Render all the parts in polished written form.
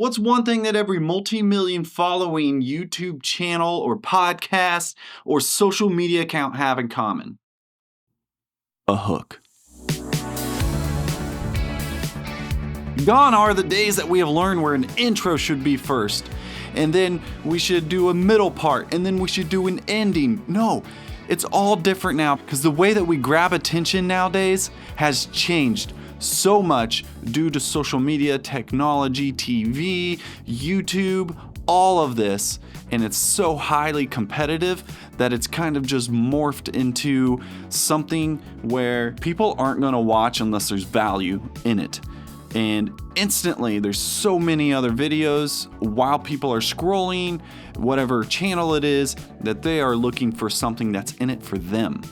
What's one thing that every multi-million following YouTube channel or podcast or social media account have in common? A hook. Gone are the days that we have learned where an intro should be first, and then we should do a middle part, and then we should do an ending. No, it's all different now because the way that we grab attention nowadays has changed so much due to social media, technology, TV, YouTube, all of this. And it's so highly competitive that it's kind of just morphed into something where people aren't going to watch unless there's value in it. And instantly, there's so many other videos while people are scrolling, whatever channel it is, that they are looking for something that's in it for them.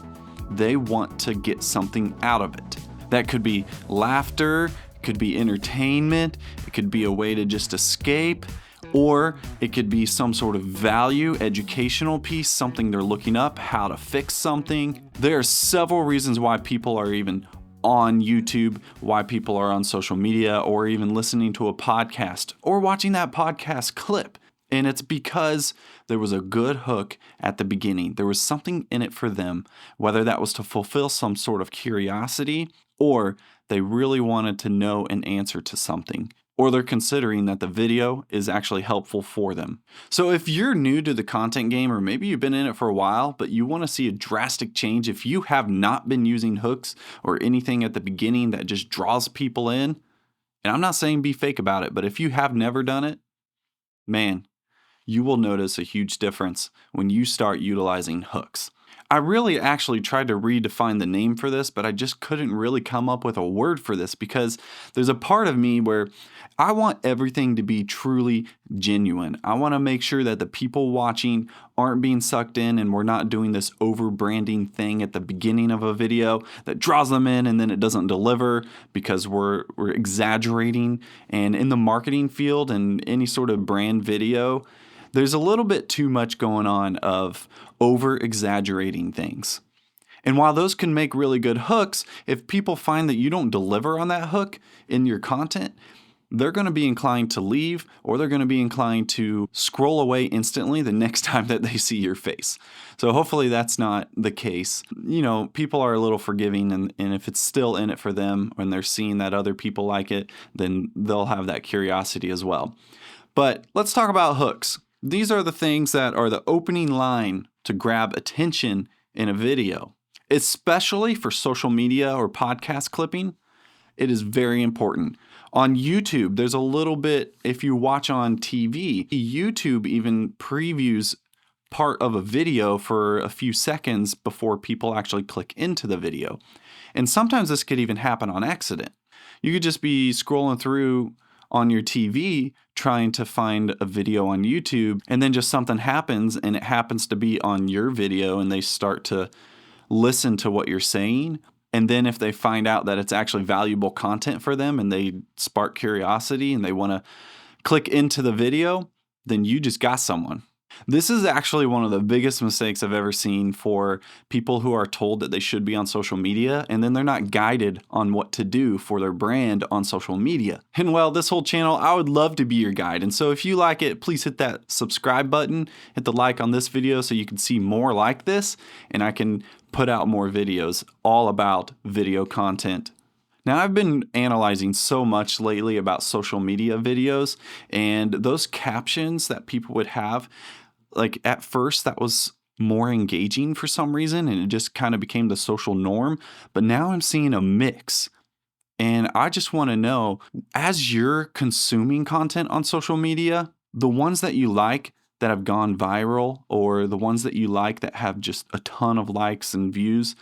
They want to get something out of it. That could be laughter, it could be entertainment, it could be a way to just escape, or it could be some sort of value, educational piece, something they're looking up, how to fix something. There are several reasons why people are even on YouTube, why people are on social media, or even listening to a podcast or watching that podcast clip. And it's because there was a good hook at the beginning. There was something in it for them, whether that was to fulfill some sort of curiosity or they really wanted to know an answer to something, or they're considering that the video is actually helpful for them. So if you're new to the content game, or maybe you've been in it for a while, but you want to see a drastic change, if you have not been using hooks or anything at the beginning that just draws people in, and I'm not saying be fake about it, but if you have never done it, man, you will notice a huge difference when you start utilizing hooks. I really actually tried to redefine the name for this, but I just couldn't really come up with a word for this because there's a part of me where I want everything to be truly genuine. I want to make sure that the people watching aren't being sucked in and we're not doing this over-branding thing at the beginning of a video that draws them in and then it doesn't deliver because we're exaggerating. And in the marketing field and any sort of brand video, there's a little bit too much going on of over-exaggerating things. And while those can make really good hooks, if people find that you don't deliver on that hook in your content, they're going to be inclined to leave, or they're going to be inclined to scroll away instantly the next time that they see your face. So hopefully that's not the case. You know, people are a little forgiving, and if it's still in it for them and they're seeing that other people like it, then they'll have that curiosity as well. But let's talk about hooks. These are the things that are the opening line to grab attention in a video, especially for social media or podcast clipping. It is very important. On YouTube, there's a little bit, if you watch on TV, YouTube even previews part of a video for a few seconds before people actually click into the video. And sometimes this could even happen on accident. You could just be scrolling through on your TV trying to find a video on YouTube, and then just something happens and it happens to be on your video and they start to listen to what you're saying. And then if they find out that it's actually valuable content for them and they spark curiosity and they want to click into the video, then you just got someone. This is actually one of the biggest mistakes I've ever seen for people who are told that they should be on social media and then they're not guided on what to do for their brand on social media. And well, this whole channel, I would love to be your guide. And so if you like it, please hit that subscribe button, hit the like on this video so you can see more like this and I can put out more videos all about video content. Now, I've been analyzing so much lately about social media videos and those captions that people would have. Like at first that was more engaging for some reason and it just kind of became the social norm. But now I'm seeing a mix. And I just want to know, as you're consuming content on social media, the ones that you like that have gone viral or the ones that you like that have just a ton of likes and views,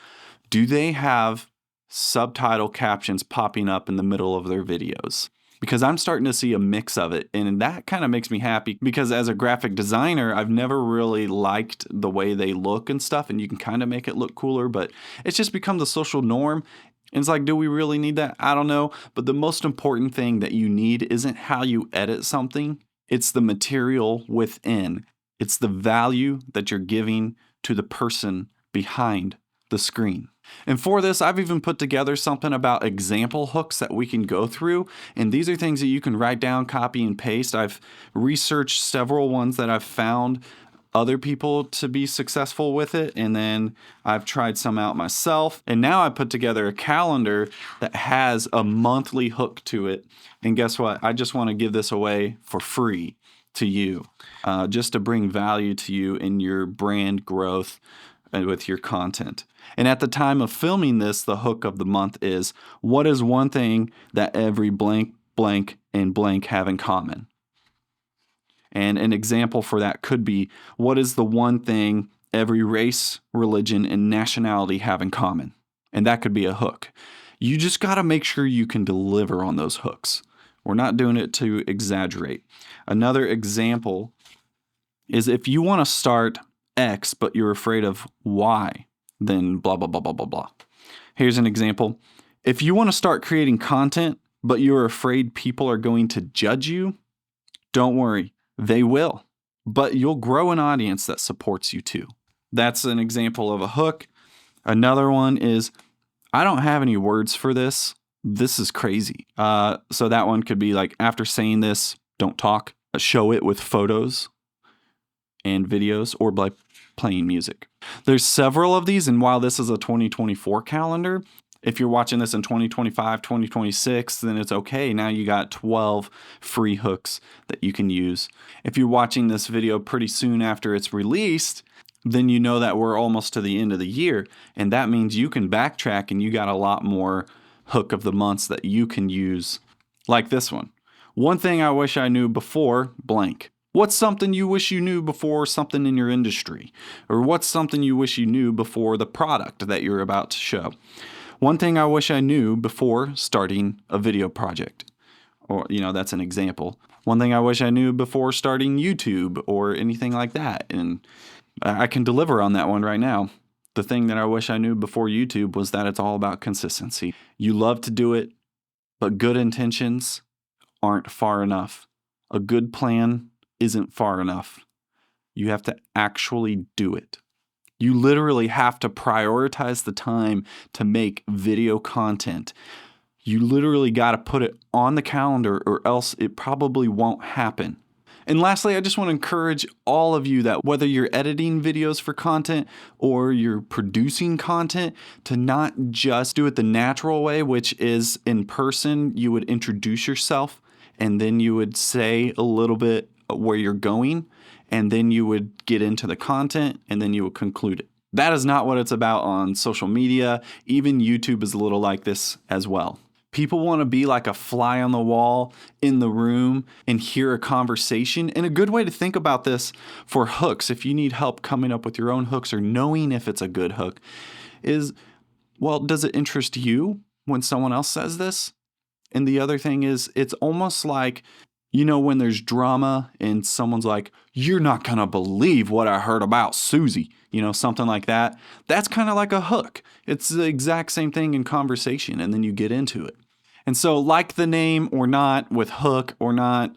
do they have subtitle captions popping up in the middle of their videos? Because I'm starting to see a mix of it, and that kind of makes me happy because as a graphic designer, I've never really liked the way they look and stuff, and you can kind of make it look cooler, but it's just become the social norm. And it's like, do we really need that? I don't know. But the most important thing that you need isn't how you edit something. It's the material within. It's the value that you're giving to the person behind the screen. And for this, I've even put together something about example hooks that we can go through. And these are things that you can write down, copy, and paste. I've researched several ones that I've found other people to be successful with it, and then I've tried some out myself. And now I put together a calendar that has a monthly hook to it. And guess what? I just want to give this away for free to you, just to bring value to you in your brand growth with your content. And at the time of filming this, the hook of the month is, what is one thing that every blank, blank, and blank have in common? And an example for that could be, what is the one thing every race, religion, and nationality have in common? And that could be a hook. You just got to make sure you can deliver on those hooks. We're not doing it to exaggerate. Another example is, if you want to start X, but you're afraid of Y, then blah, blah, blah, blah, blah, blah. Here's an example. If you want to start creating content, but you're afraid people are going to judge you, don't worry. They will, but you'll grow an audience that supports you too. That's an example of a hook. Another one is, I don't have any words for this. This is crazy. So that one could be like, after saying this, don't talk. Show it with photos and videos, or by playing music. There's several of these, and while this is a 2024 calendar, if you're watching this in 2025, 2026, then it's okay. Now you got 12 free hooks that you can use. If you're watching this video pretty soon after it's released, then you know that we're almost to the end of the year. And that means you can backtrack and you got a lot more hook of the months that you can use, like this one. One thing I wish I knew before blank. What's something you wish you knew before something in your industry? Or what's something you wish you knew before the product that you're about to show? One thing I wish I knew before starting a video project. Or, that's an example. One thing I wish I knew before starting YouTube or anything like that. And I can deliver on that one right now. The thing that I wish I knew before YouTube was that it's all about consistency. You love to do it, but good intentions aren't far enough. A good plan isn't far enough. You have to actually do it. You literally have to prioritize the time to make video content. You literally got to put it on the calendar, or else it probably won't happen. And lastly, I just want to encourage all of you that whether you're editing videos for content or you're producing content, to not just do it the natural way, which is in person. You would introduce yourself, and then you would say a little bit where you're going, and then you would get into the content, and then you would conclude it. That is not what it's about on social media. Even YouTube is a little like this as well. People want to be like a fly on the wall in the room and hear a conversation. And a good way to think about this for hooks, if you need help coming up with your own hooks or knowing if it's a good hook, is, well, does it interest you when someone else says this? And the other thing is, it's almost like, when there's drama and someone's like, you're not going to believe what I heard about Susie, something like that. That's kind of like a hook. It's the exact same thing in conversation, and then you get into it. And so, like the name or not, with hook or not,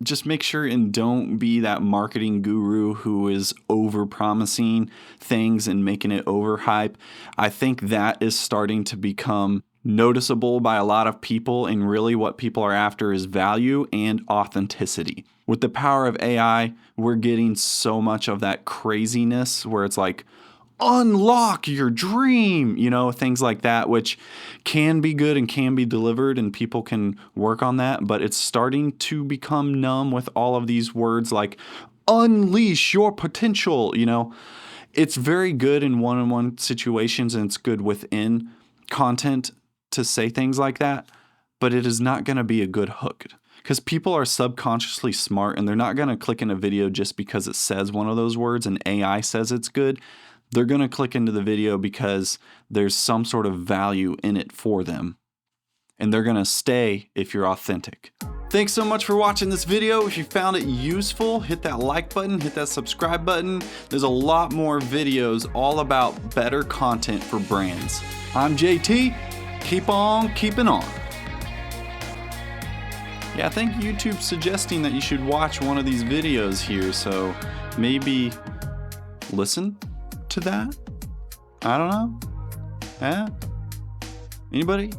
just make sure and don't be that marketing guru who is over-promising things and making it overhype. I think that is starting to become noticeable by a lot of people, and really what people are after is value and authenticity. With the power of AI, we're getting so much of that craziness where it's like, unlock your dream, things like that, which can be good and can be delivered, and people can work on that, but it's starting to become numb with all of these words like unleash your potential. It's very good in one-on-one situations, and it's good within content to say things like that, but it is not going to be a good hook, because people are subconsciously smart, and they're not going to click in a video just because it says one of those words and AI says it's good. They're going to click into the video because there's some sort of value in it for them, and they're going to stay if you're authentic. Thanks so much for watching this video. If you found it useful, hit that like button, hit that subscribe button. There's a lot more videos all about better content for brands. I'm JT. Keep on keeping on. Yeah, I think YouTube's suggesting that you should watch one of these videos here, so maybe listen to that? I don't know. Huh? Anybody?